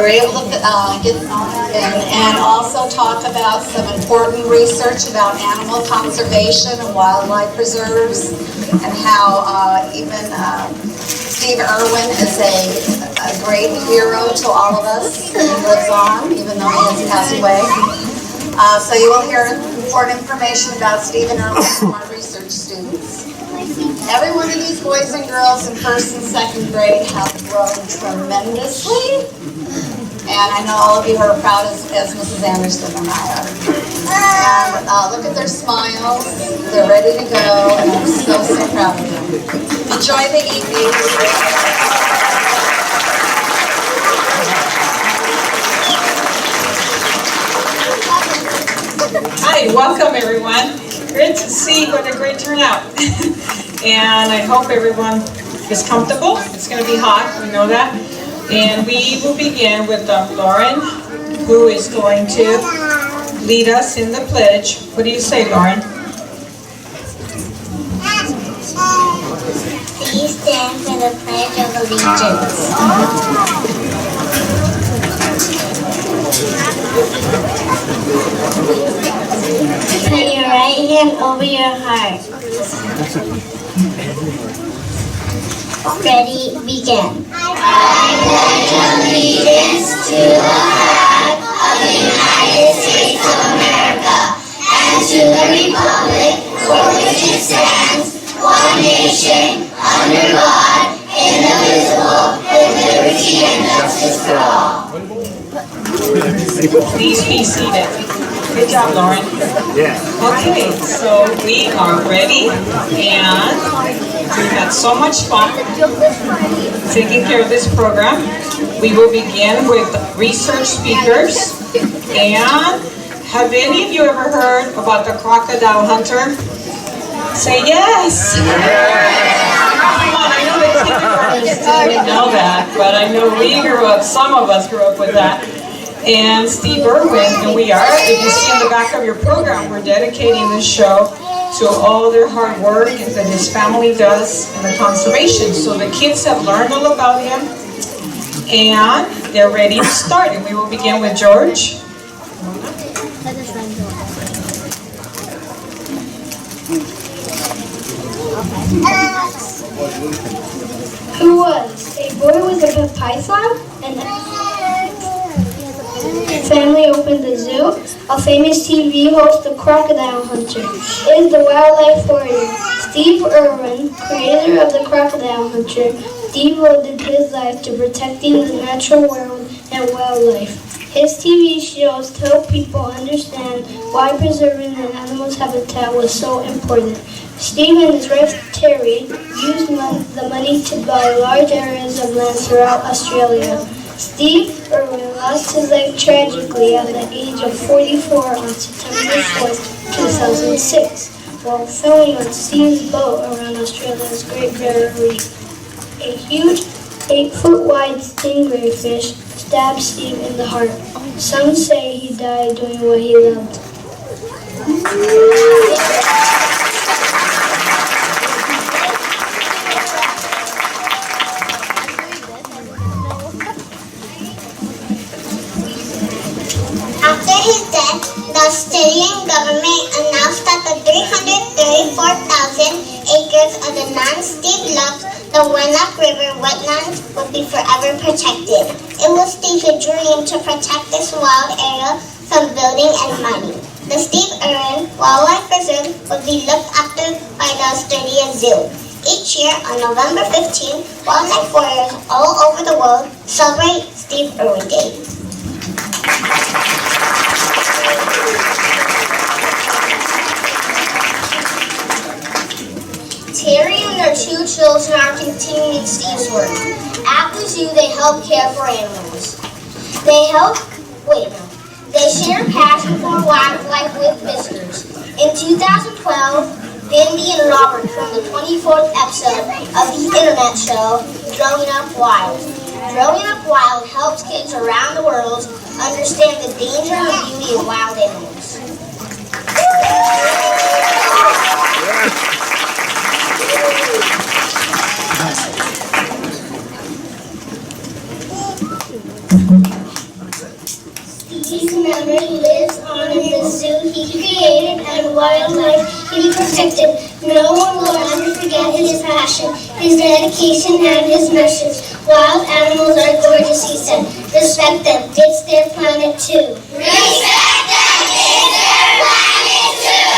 were able to get and also talk about some important research about animal conservation and wildlife preserves, and how even Steve Irwin is a great hero to all of us. He lives on, even though he has passed away. So you will hear important information about Stephen Irwin from our research students. Every one of these boys and girls in first and second grade have grown tremendously. And I know all of you are proud as Mrs. Andersen and I are. And look at their smiles. They're ready to go, and I'm so, so proud of them. Enjoy the evening. Hi, welcome everyone. Great to see, what a great turnout. And I hope everyone is comfortable. It's going to be hot, we know that. And we will begin with Lauren, who is going to lead us in the pledge. What do you say, Lauren? Please stand for the Pledge of Allegiance. Put your right hand over your heart. Ready, begin. I pledge allegiance to the flag of the United States of America and to the republic for which it stands, one nation, under God, indivisible, with liberty and justice for all. Please be seated. Good job, Lauren. Yeah. Okay, so we are ready, and we've had so much fun taking care of this program. We will begin with research speakers. And have any of you ever heard about the crocodile hunter? Say yes. Come on, I know the kindergartners didn't know that, but I know we grew up, some of us grew up with that. And Steve Irwin, and we are, if you see in the back of your program, we're dedicating this show to all their hard work that his family does in the conservation. So the kids have learned all about him, and they're ready to start. And we will begin with George. Who was a boy with a pet python and family opened a zoo. A famous TV host, the crocodile hunter, is the wildlife warrior. Steve Irwin, creator of the crocodile hunter, devoted his life to protecting the natural world and wildlife. His TV shows help people understand why preserving an animal's habitat was so important. Steve and his wife Terry used the money to buy large areas of land throughout Australia. Steve Irwin lost his life tragically at the age of 44 on September 4th, 2006, while sailing on Steve's boat around Australia's Great Barrier Reef. A huge 8-foot-wide stingray fish stabbed Steve in the heart. Some say he died doing what he loved. After his death, the Australian government announced that the 334,000 acres of the land Steve loved, the Wenlock River wetlands, would be forever protected. It was Steve's dream to protect this wild area from building and mining. The Steve Irwin Wildlife Preserve will be looked after by the Australia Zoo. Each year on November 15, wildlife warriors all over the world celebrate Steve Irwin Day. Terry and their 2 children are continuing Steve's work. At the zoo, they help care for animals. They share passion for wildlife with visitors. In 2012, Bambi and Robert from the 24th episode of the internet show, Growing Up Wild. Growing Up Wild helps kids around the world understand the danger and the beauty of wild animals. His memory lives on in the zoo he created and wildlife he protected. No one will ever forget his passion, his dedication, and his message. Wild animals are gorgeous, he said. Respect them, it's their planet too. Respect them, it's their planet too!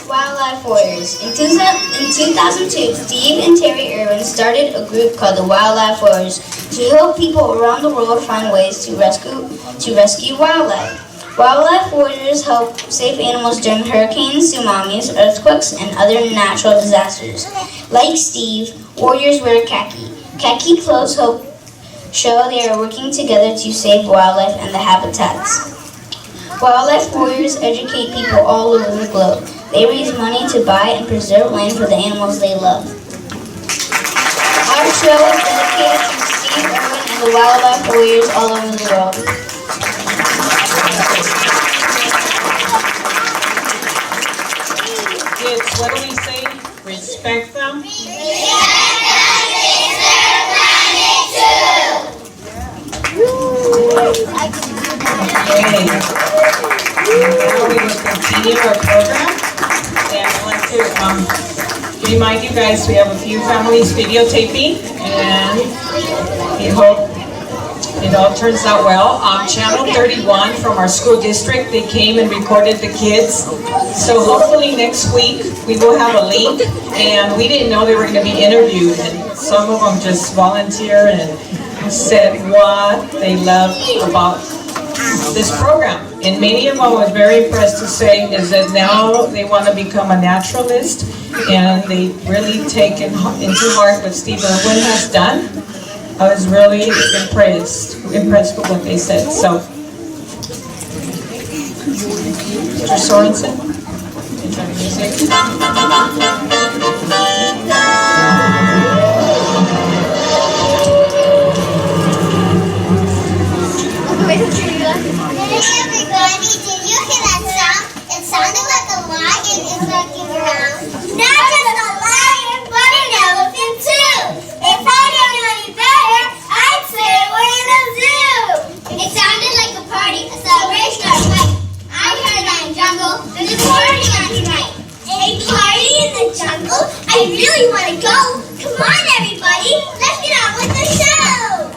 Wildlife Warriors. In 2002, Steve and Terry Irwin started a group called the Wildlife Warriors to help people around the world find ways to rescue wildlife. Wildlife Warriors help save animals during hurricanes, tsunamis, earthquakes, and other natural disasters. Like Steve, warriors wear khaki. Khaki clothes help show they are working together to save wildlife and the habitats. Wildlife Warriors educate people all over the globe. They raise money to buy and preserve land for the animals they love. Our show is dedicated to Steve Irwin and the Wildlife Warriors all over the world. Kids, what do we say? Respect them. Respect them, it's their planet too! Okay. Now we will continue our program. And I'd like to remind you guys we have a few families videotaping, and we hope it all turns out well. Channel 31 from our school district, they came and recorded the kids. So hopefully next week we will have a link, and we didn't know they were going to be interviewed, and some of them just volunteered and said what they love about this program. And many of them were very impressed to say is that now they want to become a naturalist, and they really take into heart what Steve Irwin has done. I was really impressed with what they said. So, Mr. Sorensen, you try to music. Hey everybody, did you hear that sound? It sounded like a lion is walking around. Not just a lion, but an elephant too. If I didn't know any better, I'd say we're in a zoo. It sounded like a party, a celebration or a fight. I heard that in jungle, there's a party on tonight. A party in the jungle? I really want to go. Come on everybody, let's get on with the show.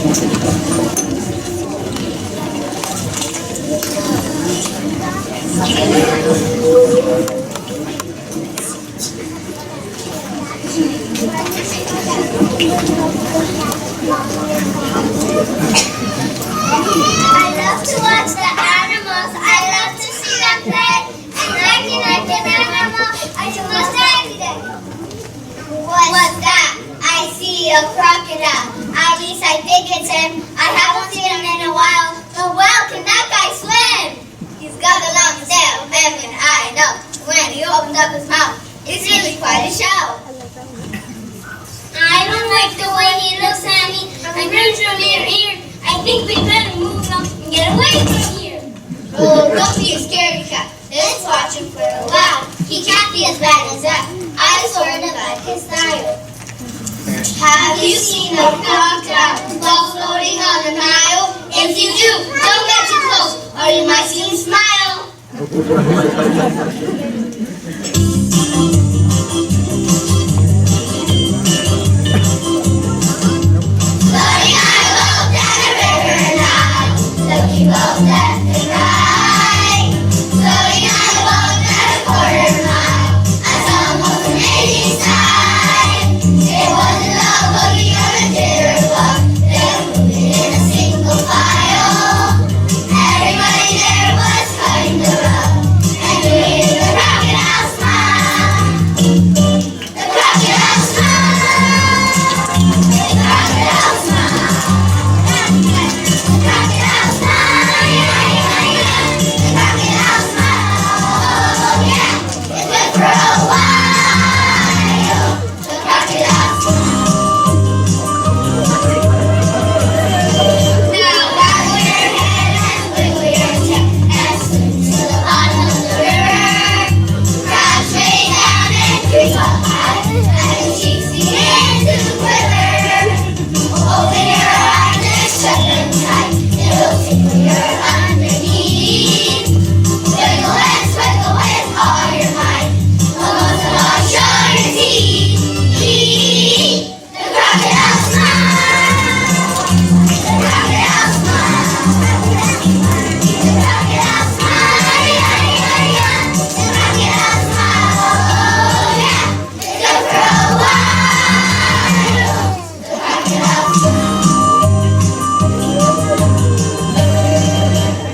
I love to watch the animals. I love to see them play. And acting like an animal, I do most every day. What's that? I see a crocodile. At least I think it's him. I haven't seen him in a while. But wow, can that guy swim? He's got a long tail, and when I know when he opens up his mouth, it's really quite a show. I don't like the way he looks at me. I'm grins from ear to ear. I think we better move on and get away from here. Oh, don't be a scaredy cat. Let's watch him for a while. He can't be as bad as that. I sort of like his style. Have you seen a crocodile while floating on the Nile? If you do, don't get too close, or you might see him smile. Floating on a boat down the river Nile, looking both left and right. Floating on a boat down a quarter mile, I saw the most amazing sight. It wasn't love looking on a titter block. They were moving in a single file. Everybody there was cutting the rug and doing the crocodile smile. The crocodile smile. The crocodile smile. The crocodile smile. Yeah, yeah, yeah. The crocodile smile. Oh, yeah. It's good for a while. The crocodile smile. Now waggle your head and wiggle your tail and swim to the bottom of the river. Crouch way down and creep up high as your cheeks begin to quiver. Open your eyes and shut them tight. It will tickle your underneath. Wiggle and swiggle with all your might. Almost of all show your teeth. The crocodile smile. The crocodile smile. The crocodile smile. Yeah, yeah, yeah. The crocodile smile. Oh, yeah. It's good for a while. The crocodile smile.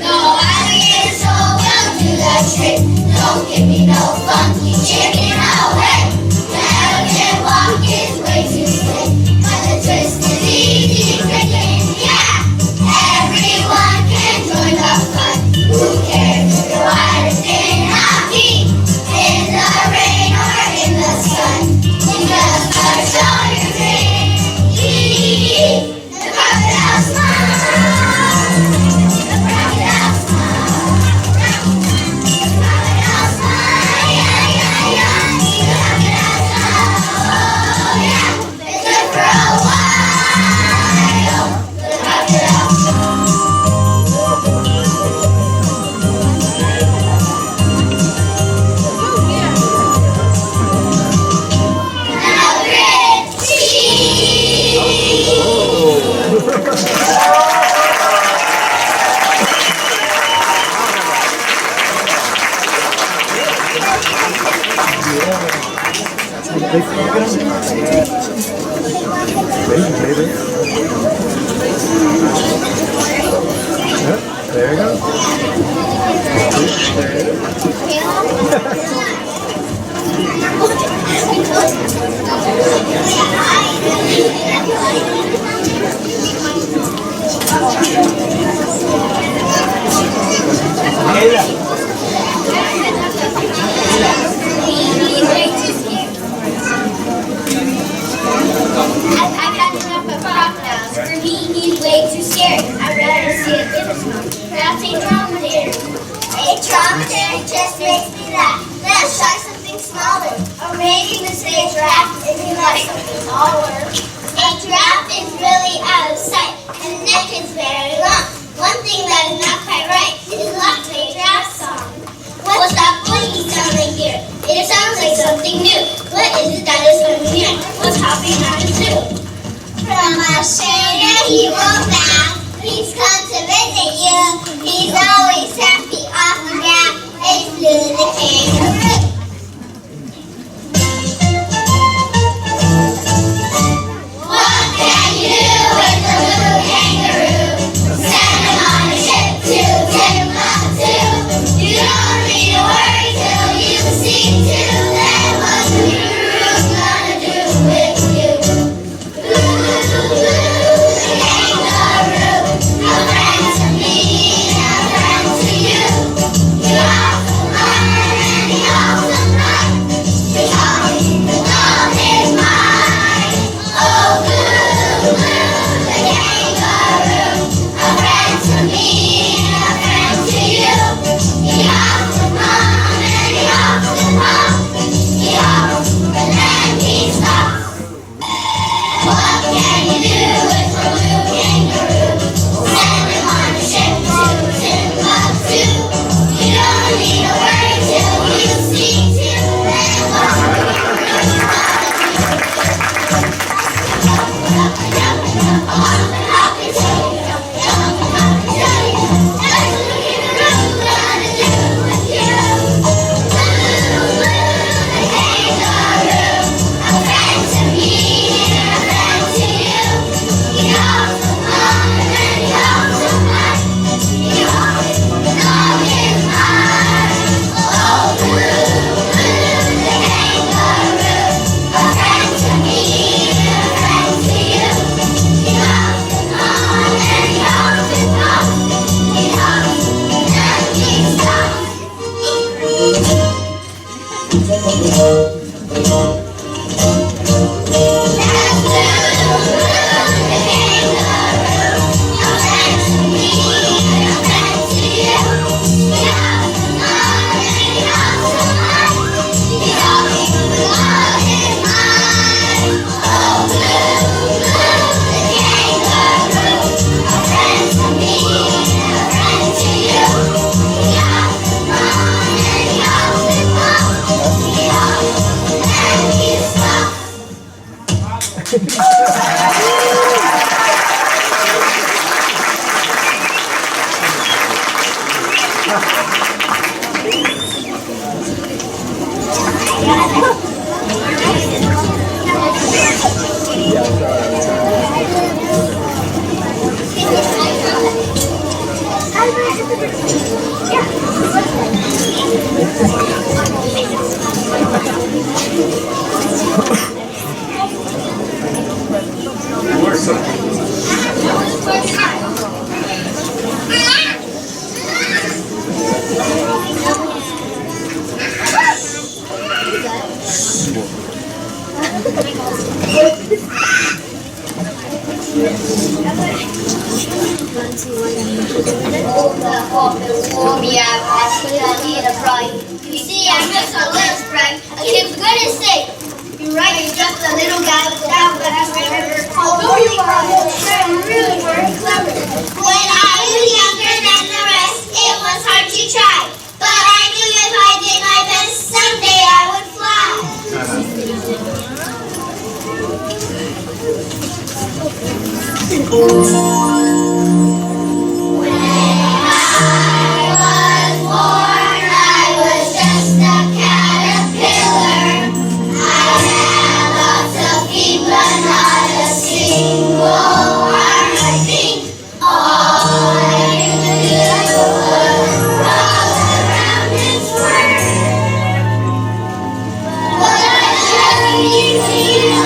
No alligator will do that trick. Don't give me no funky chicken away. The elegant walk is way too slick, but the twist is easy picking. Yeah, everyone can join the fun. Who cares if you're wide or thin? I'll be in the rain or in the sun. You just gotta show your grin. The crocodile smile. The crocodile smile. The crocodile smile. Yeah, yeah, yeah. The crocodile smile. Oh, yeah. It's good for a while. The crocodile smile. Now grit There you go. I've had enough of crocodiles. For me, he's way too scary. I'd rather see a dinosaur. Perhaps a dromedary. A dromedary just makes me laugh. Let's try something smaller. Or maybe we say a giraffe if you like something taller. A giraffe is really out of sight, and the neck is very long. One thing that is not quite right is lots of a giraffe song. What's that blinky sound I hear? It sounds like something new. What is it that is coming near? What's happening at the zoo? From Australia he will bow. He's come to visit you. He's always happy off the ground. It's Blue the kangaroo. What can you do with the blue kangaroo? Send him on a ship to Timbuktu. You don't need a word till you see to. Then what's the kangaroo gonna do with you? Blue, blue, blue, the kangaroo. A friend to me, a friend to you. You often learn and he often learns. Because love is mine. Oh, blue, blue, the kangaroo. A friend to me, a friend to you. He often runs and he often walks. He often and then he stops. What can you do with a blue kangaroo? Send him on a ship to Timbuktu. You don't need a word till you speak to them. What's the kangaroo gonna do? Up and up and up, on and up and tell you. Jump and up and tell you. That's what the kangaroo gonna do with you. Blue, blue, the kangaroo. A friend to me, a friend to you. He often runs and he often runs. He often love is mine. Oh, blue, blue, the kangaroo. A friend to me, a friend to you. He often runs and he often walks. He often and he stops. You see, I'm just a little sprite, a kid for goodness sake. You're right, you're just a little guy with down, but I remember. Although you are a little sure, you really weren't clever. When I was younger than the rest, it was hard to try. But I knew if I did my best, someday I would fly. When I was born, I was just a caterpillar. I had lots of feet, but not a single arm. I think all I could do was crawl around and squirm. But I just keep feeling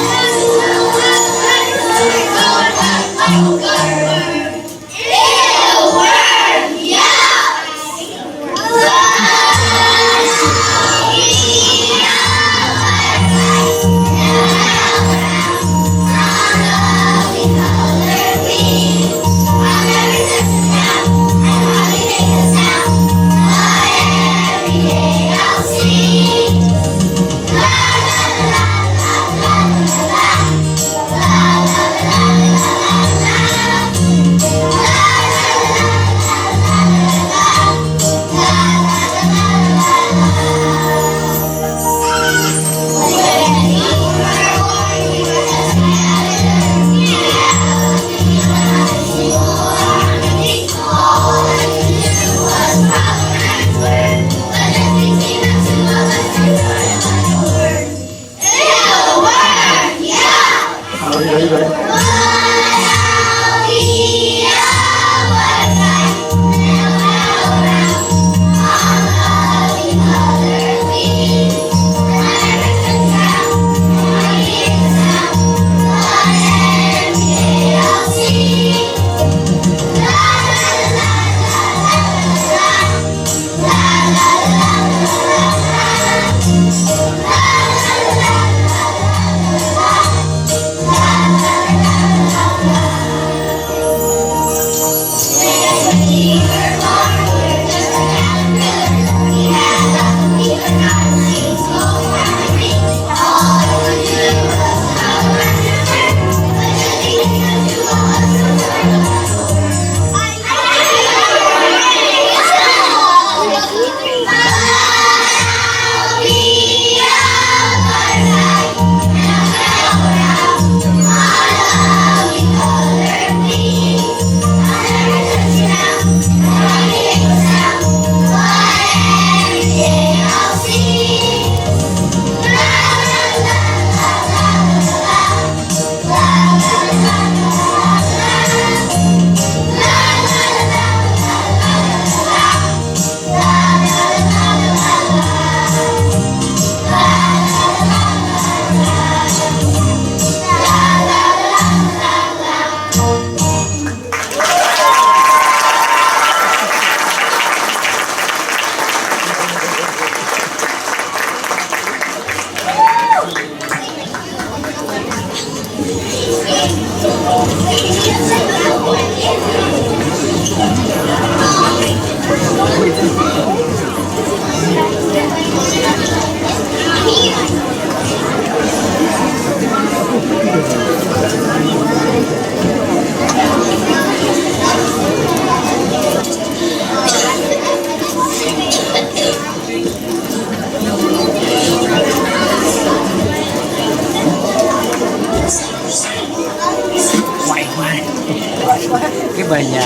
ba niya?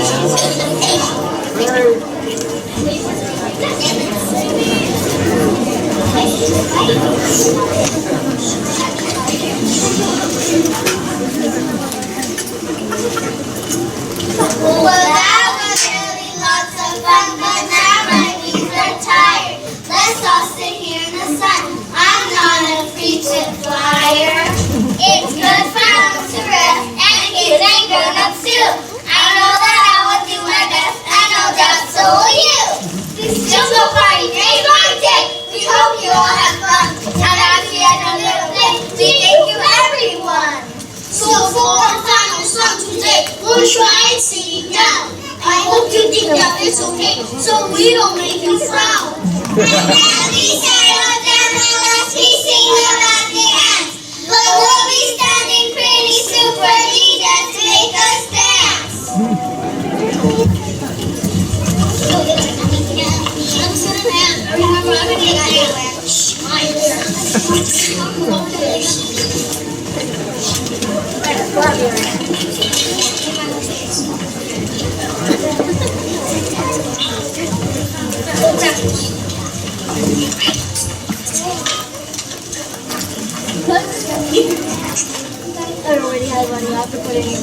Well, that was really lots of fun, but now my knees are tired. Let's all sit here in the sun. I'm not a frequent flyer. It's good for us to rest, and kids and grown-ups too. I know that I will do my best, and no doubt so will you. This jungle party made my day. We hope you all have fun. And as we end our little day, we thank you everyone. So for our final song today, we'll try and sing it down. I hope you think that it's okay, so we don't make you frown. And as we sail down the last, we sing about the ants. But we'll be standing pretty super neat to make us dance. I already had one. You have to put it in.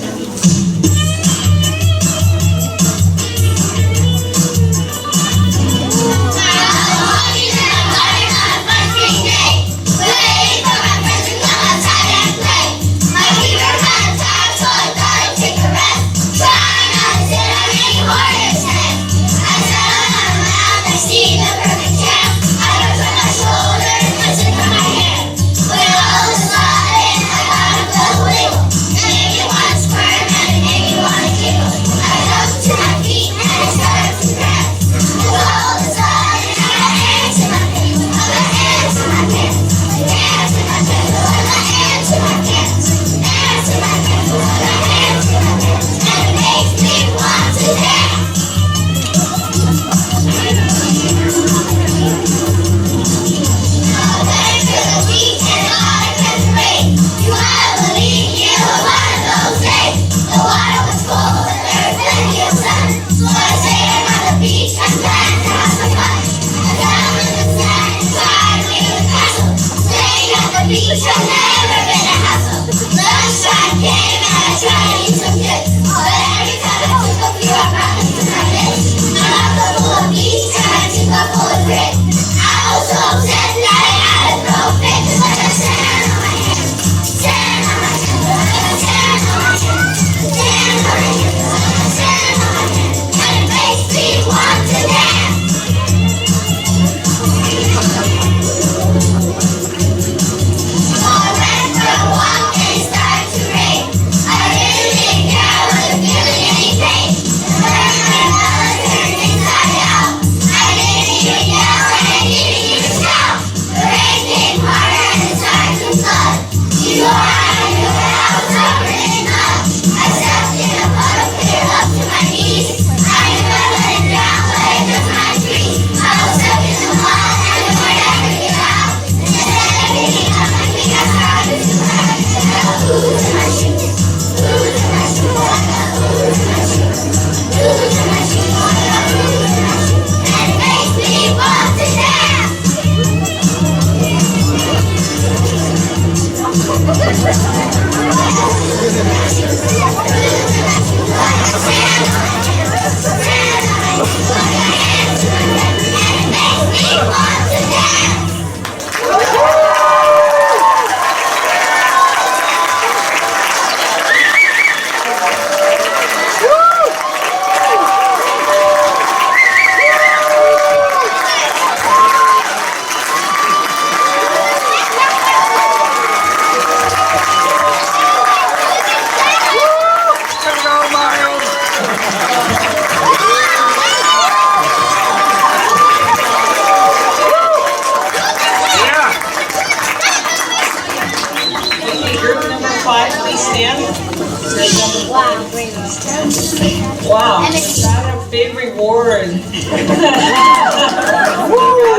Wow, is that a big reward? You got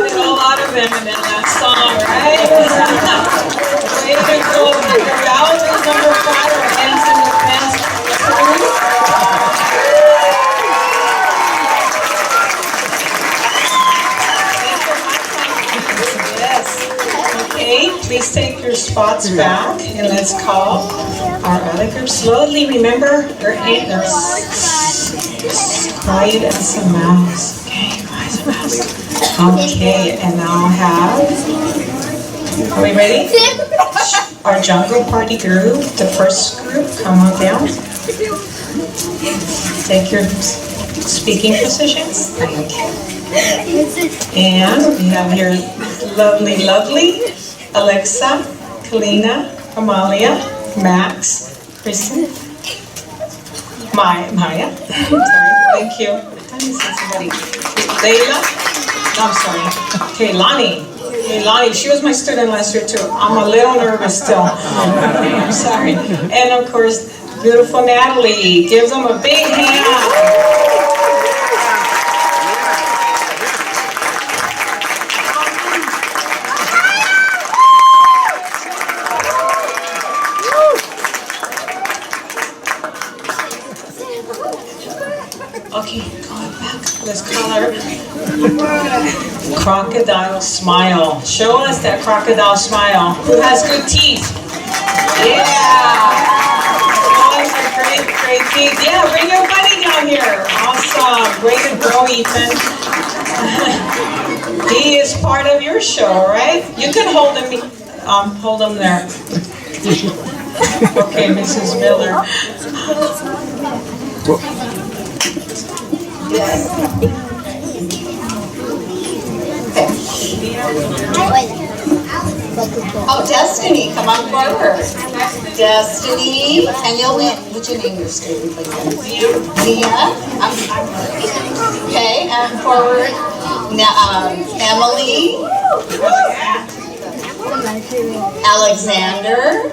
it all out of him and then that song, right? Way to go. That was number 5, Andersen. Okay, please take your spots back and let's call our other group slowly. Remember, their antlers. Quiet as a mouse. Okay, quiet as a mouse. Okay, and now I'll have, are we ready? Our jungle party group, the first group, come on down. Take your speaking positions. Thank you. And we have here lovely Alexa, Kalina, Amalia, Max, Kristen, Maya. Sorry, thank you. I missed somebody. Layla. No, I'm sorry. Kaylani, she was my student last year too. I'm a little nervous still. I'm sorry. And of course, beautiful Natalie. Give them a big hand. Okay, going back. Let's call her Crocodile Smile. Show us that crocodile smile. Who has good teeth? Yeah! Oh, great teeth. Yeah, bring your buddy down here. Awesome. Way to go, Ethan. He is part of your show, right? You can hold him there. Okay, Mrs. Miller. Yes. Oh, Destiny, come on forward. Destiny, and would you name your student, please? Zia. Okay, and forward. Now, Emily. Alexander.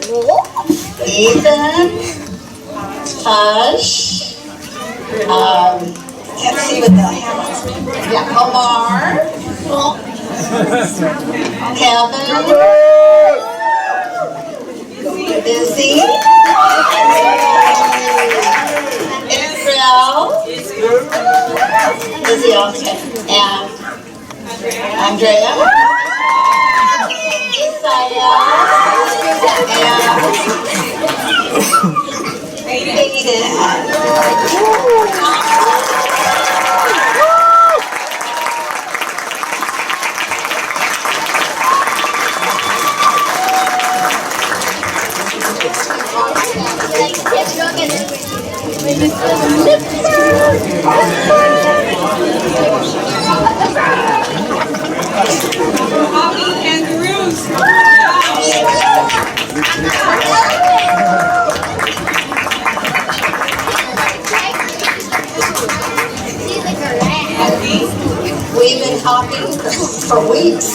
Ethan. Hush. Can't see with the hammer. Yeah, Omar. Kevin. Izzy. Israel. Izzy, okay. And Andrea. Isaiah. And Aiden. Kangaroos. We've been talking for weeks.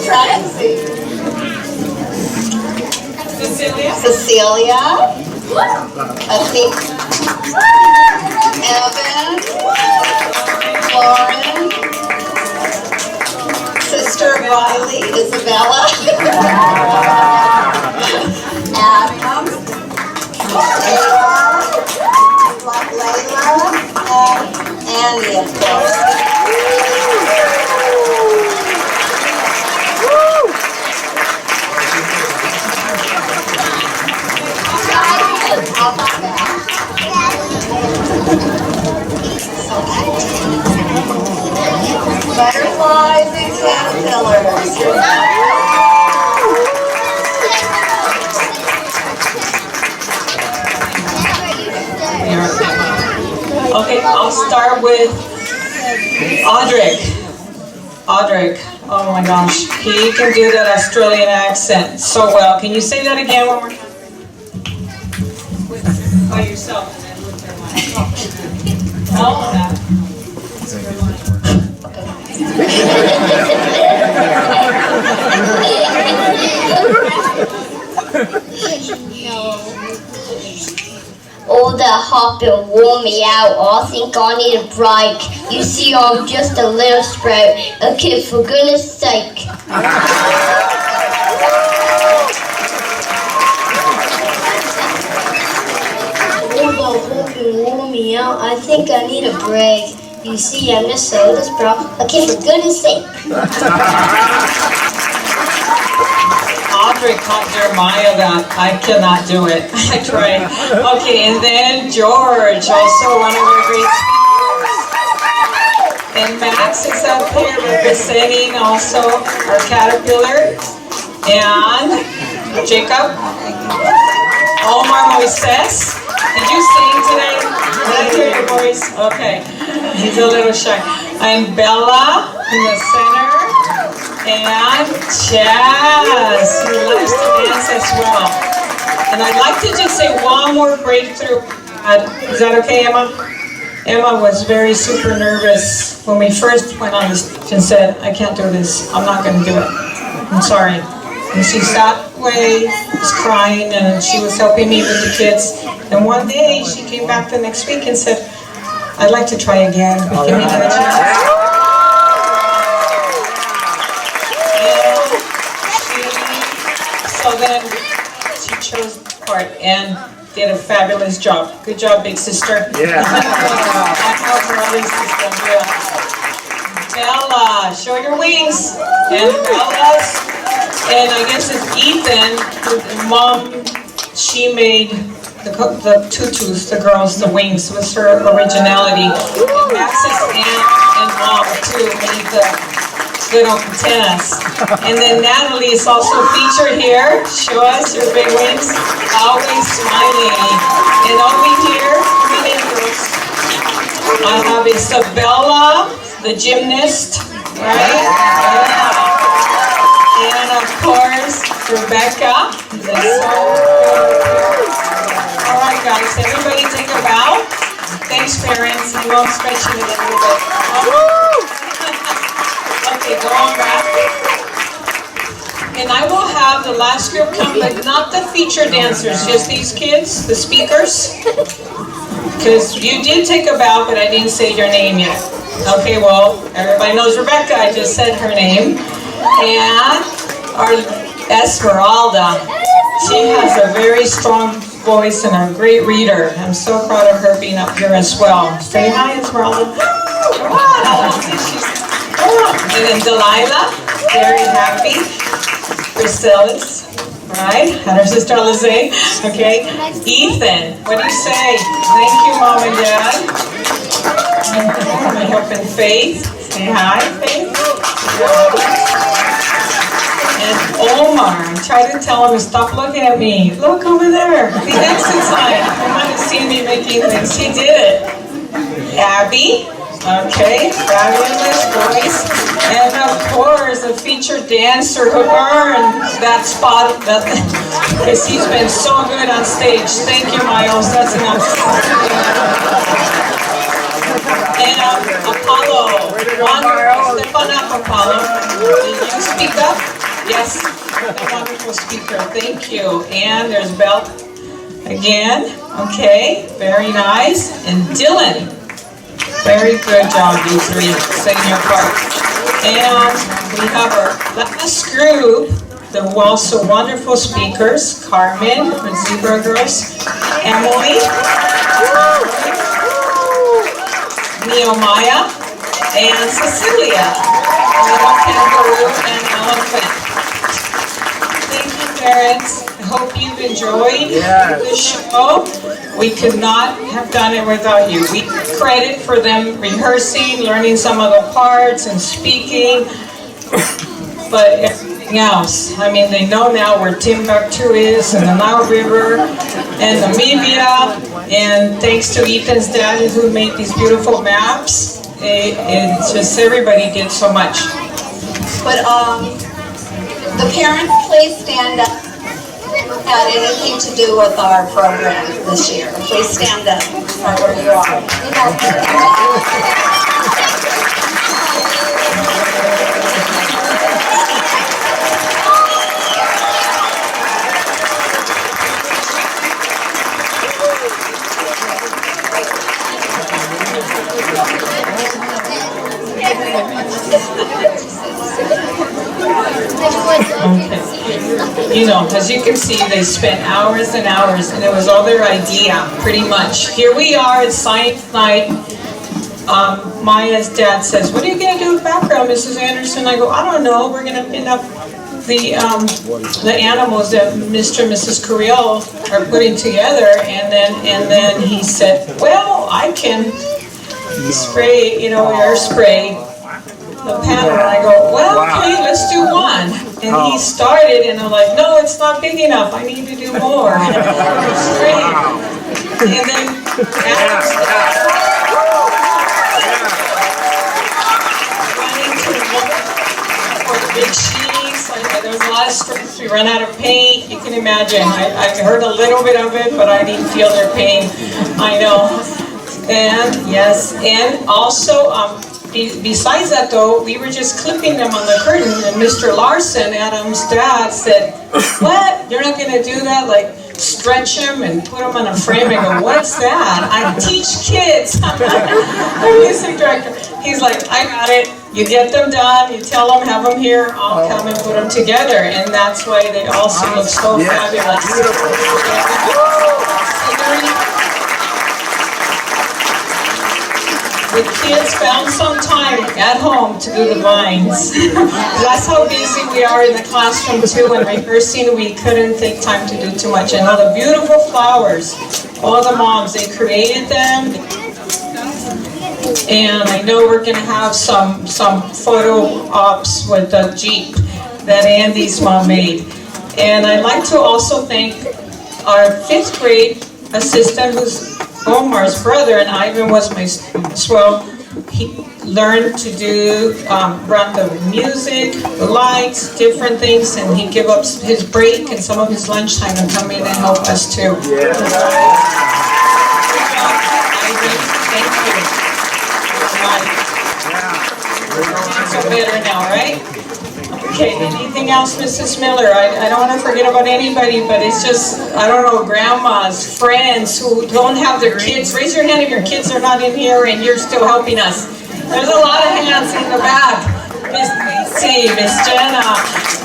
Practicing. Cecilia. Evan. Lauren. Sister Riley. Isabella. Adam. Layla. Andy, of course. Butterflies and caterpillars. Okay, I'll start with Audric. Oh my gosh, he can do that Australian accent so well. Can you say that again one more time? By yourself. All of that. Oh, that hot bill wore me out. I think I need a break. You see, I'm just a little sprout. A kid, for goodness sake. Oh, the hot bill wore me out. I think I need a break. You see, I'm just so this bro. Okay, for goodness sake. Audrey taught Jeremiah that I cannot do it. I tried. Okay, and then George, also one of our great speakers. And Max is up here representing also our Caterpillar. And Jacob. Omar Moises. Did you sing today? Did I hear your voice? Okay. He's a little shy. And Bella in the center. And Chaz, who loves to dance as well. And I'd like to just say one more breakthrough. Is that okay, Emma? Emma was very super nervous when we first went on the stage and said, I can't do this. I'm not going to do it. I'm sorry. And she sat away, was crying, and she was helping me with the kids. And one day she came back the next week and said, I'd like to try again. Give me another chance. So then she chose the part and did a fabulous job. Good job, big sister. Yeah. I help her other sister. Yeah. Bella, show your wings. And Bella's. And I guess it's Ethan. Her mom, she made the tutus, the girls, the wings, was her originality. And Max's aunt and mom too made the little antennas. And then Natalie is also featured here. Show us your big wings. Always smiling. And over here, come in, girls. I have Isabella, the gymnast, right? Yeah. And of course, Rebecca. All right, guys, everybody take a bow. Thanks, parents. I'm going to stretch it a little bit. Okay, go on back. And I will have the last group come, but not the featured dancers, just these kids, the speakers. Because you did take a bow, but I didn't say your name yet. Okay, well, everybody knows Rebecca. I just said her name. And our Esmeralda. She has a very strong voice and a great reader. I'm so proud of her being up here as well. Say hi, Esmeralda. And then Delilah, very happy. Priscilla's, right? And her sister Alize. Okay. Ethan, what do you say? Thank you, Mom and Dad. My helping Faith. Say hi, Faith. And Omar, try to tell him to stop looking at me. Look over there. The exit sign. I want to see me making things. He did it. Abby. Okay, fabulous voice. And of course, a featured dancer who earned that spot because he's been so good on stage. Thank you, Miles. That's enough. And Apollo. Wonderful. Step on up, Apollo. Did you speak up? Yes. A wonderful speaker. Thank you. And there's Belle again. Okay, very nice. And Dylan. Very good job, you three, singing your part. And we have our last group, the also wonderful speakers, Carmen from Zebra Girls, Emily, Nehemiah, and Cecilia, little kangaroo and elephant. Thank you, parents. I hope you've enjoyed the show. We could not have done it without you. We credit for them rehearsing, learning some of the parts and speaking, but everything else. I mean, they know now where Timbuktu is and the Nile River and Namibia, and thanks to Ethan's dad who made these beautiful maps. It's just everybody did so much. But the parents, please stand up. Had anything to do with our program this year. Please stand up right where you are. You know, as you can see, they spent hours and hours, and it was all their idea, pretty much. Here we are at Science Night. Maya's dad says, "What are you going to do with background, Mrs. Anderson?" I go, "I don't know. We're going to pin up the animals that Mr. and Mrs. Carrillo are putting together." And then he said, "Well, I can spray, air spray the panel." And I go, "Well, okay, let's do one." And he started, and I'm like, "No, it's not big enough. I need to do more." Spray. And then Adam's running to look for the big sheets. There was a lot of strips. We ran out of paint. You can imagine. I heard a little bit of it, but I didn't feel their pain. I know. And yes, and also, besides that though, we were just clipping them on the curtain, and Mr. Larson, Adam's dad, said, "What? You're not going to do that? Like, stretch them and put them on a frame?" I go, "What's that? I teach kids." I'm the music director. He's like, "I got it. You get them done, you tell them, have them here, I'll come and put them together." And that's why they also look so fabulous. The kids found some time at home to do the vines. That's how busy we are in the classroom too. When rehearsing, we couldn't take time to do too much. And all the beautiful flowers, all the moms, they created them. And I know we're going to have some photo ops with the Jeep that Andy's mom made. And I'd like to also thank our 5th grade assistant, who's Omar's brother, and Ivan was my swell. He learned to do, run the music, the lights, different things, and he'd give up his break and some of his lunchtime and come in and help us too. Yeah. Ivan, thank you. So better now, right? Okay, anything else, Mrs. Miller? I don't want to forget about anybody, but it's just, I don't know, grandmas, friends who don't have their kids. Raise your hand if your kids are not in here and you're still helping us. There's a lot of hands in the back. Miss Nancy, Miss Jenna,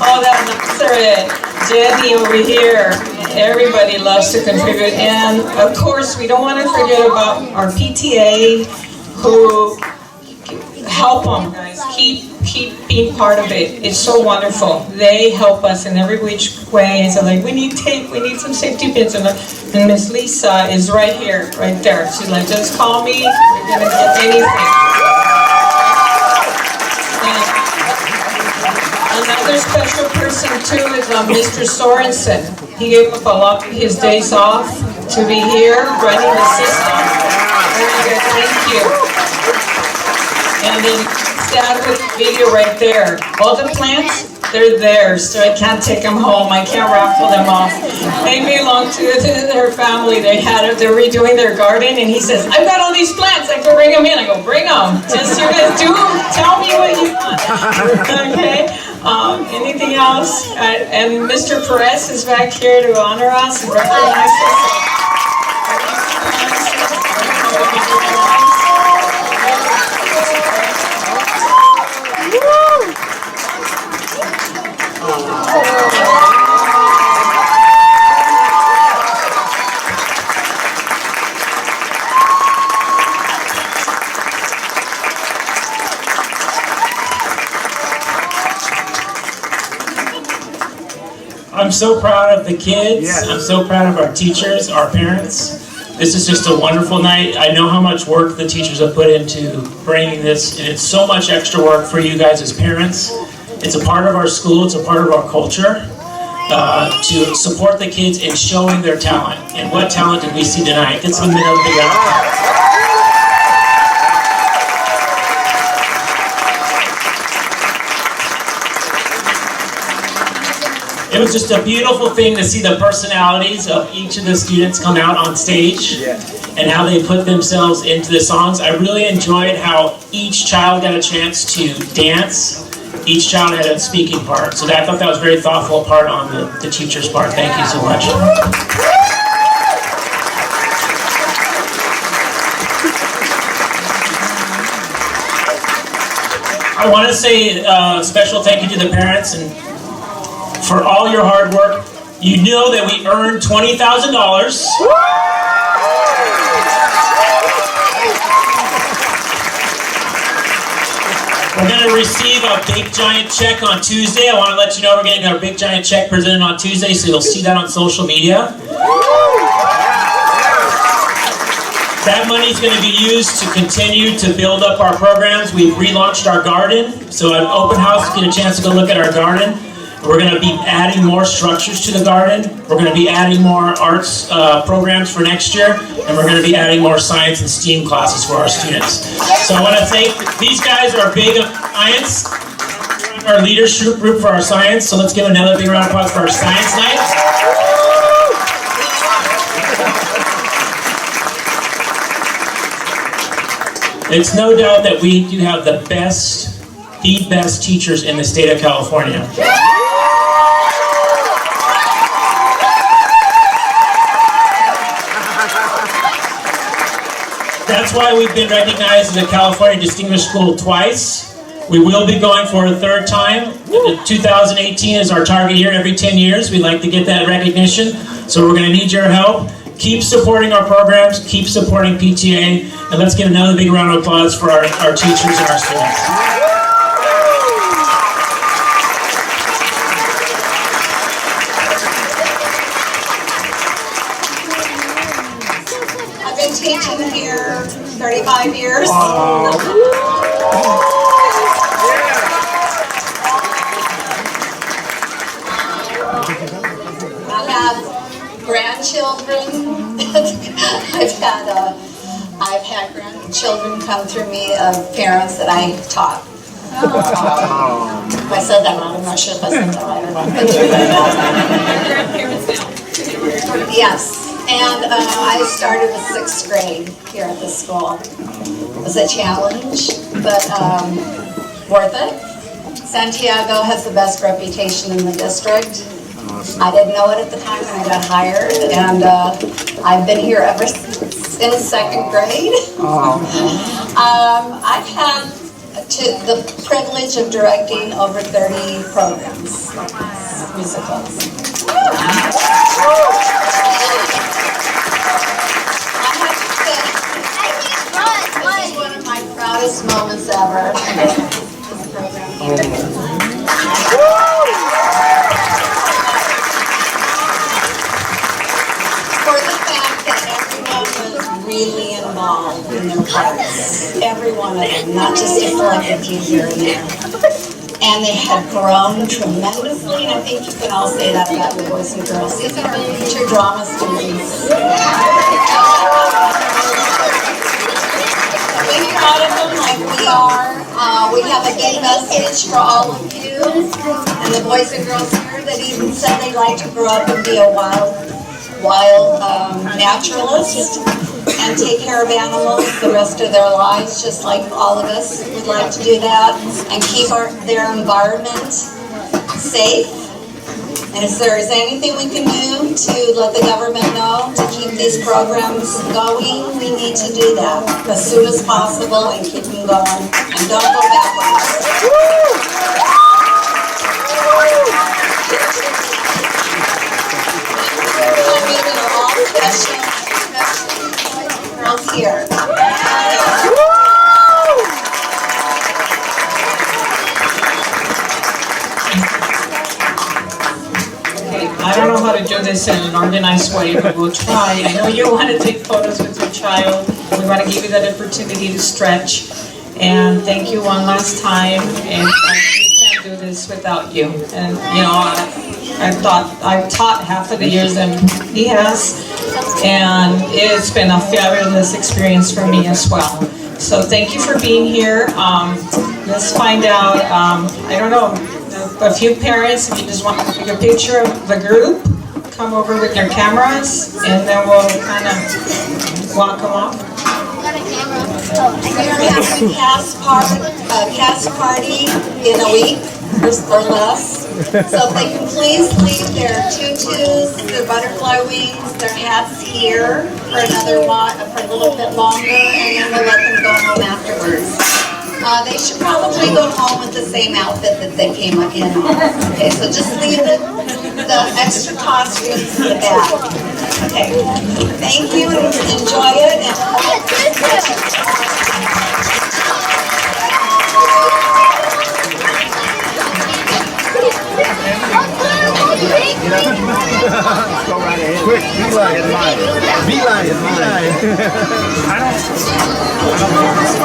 all that Nazareth, Jenny over here. Everybody loves to contribute. And of course, we don't want to forget about our PTA who help them, guys. Keep being part of it. It's so wonderful. They help us in every which way. So like, we need tape, we need some safety pins. And Miss Lisa is right here, right there. She's like, just call me, you're gonna get anything. And another special person too is Mr. Sorensen. He gave up a lot of his days off to be here running the system. Very good, thank you. And then dad with the video right there. All the plants, they're theirs, so I can't take them home. I can't raffle them off. They belong to their family. They were redoing their garden, and he says, "I've got all these plants. I can bring them in." I go, "Bring them. Just you guys do. Tell me what you want." Okay. Anything else? And Mr. Perez is back here to honor us and recognize us. I'm so proud of the kids. Yes. I'm so proud of our teachers, our parents. This is just a wonderful night. I know how much work the teachers have put into bringing this, and it's so much extra work for you guys as parents. It's a part of our school, it's a part of our culture to support the kids in showing their talent. And what talent did we see tonight? It's the middle of the It was just a beautiful thing to see the personalities of each of the students come out on stage and how they put themselves into the songs. I really enjoyed how each child got a chance to dance. Each child had a speaking part. So I thought that was a very thoughtful part on the teacher's part. Thank you so much. I want to say a special thank you to the parents and for all your hard work. You know that we earned $20,000. We're going to receive a big giant check on Tuesday. I want to let you know we're getting our big giant check presented on Tuesday, so you'll see that on social media. That money is going to be used to continue to build up our programs. We've relaunched our garden, so at open house, get a chance to go look at our garden. We're going to be adding more structures to the garden. We're going to be adding more arts programs for next year, and we're going to be adding more science and STEAM classes for our students. So I want to thank, these guys are big on science, our leadership group for our science, so let's give another big round of applause for our science night. It's no doubt that we do have the best teachers in the state of California. That's why we've been recognized as a California Distinguished School twice. We will be going for a third time. 2018 is our target year. Every 10 years, we'd like to get that recognition. So we're going to need your help. Keep supporting our programs, keep supporting PTA, and let's give another big round of applause for our teachers and our students. I've been teaching here 35 years. I have grandchildren. I've had grandchildren come through me of parents that I taught. If I said that wrong, I'm not sure if I said that right or not. Yes, and I started with 6th grade here at the school. It was a challenge, but worth it. Santiago has the best reputation in the district. I didn't know it at the time when I got hired, and I've been here ever since in 2nd grade. I've had the privilege of directing over 30 programs, musicals. I have to say, this is one of my proudest moments ever. Really involved in their parts, every one of them, not just a selected few here and there. And they have grown tremendously, and I think you can all say that about the boys and girls. These are future drama students. We're proud of them like we are. We have a big message for all of you, and the boys and girls here that even said they'd like to grow up and be a wild naturalist and take care of animals the rest of their lives, just like all of us would like to do that, and keep their environment safe. And if there is anything we can do to let the government know to keep these programs going, we need to do that as soon as possible and keep them going. And don't go backwards. Girls here. Okay, I don't know how to do this in an organized way, but we'll try. I know you want to take photos with your child. We want to give you that opportunity to stretch. And thank you one last time. And we can't do this without you. And you know, I've taught half of the years than he has, and it's been a fabulous experience for me as well. So thank you for being here. Let's find out, I don't know, a few parents, if you just want to take a picture of the group, come over with your cameras, and then we'll kind of walk them off. We're having a cast party in a week or less. So if they can please leave their tutus, their butterfly wings, their hats here for another for a little bit longer, and then we'll let them go home afterwards. They should probably go home with the same outfit that they came in on. Okay, so just leave the extra costumes in the bag. Okay, thank you and enjoy it. And lion, mine. Be lion, mine. I don't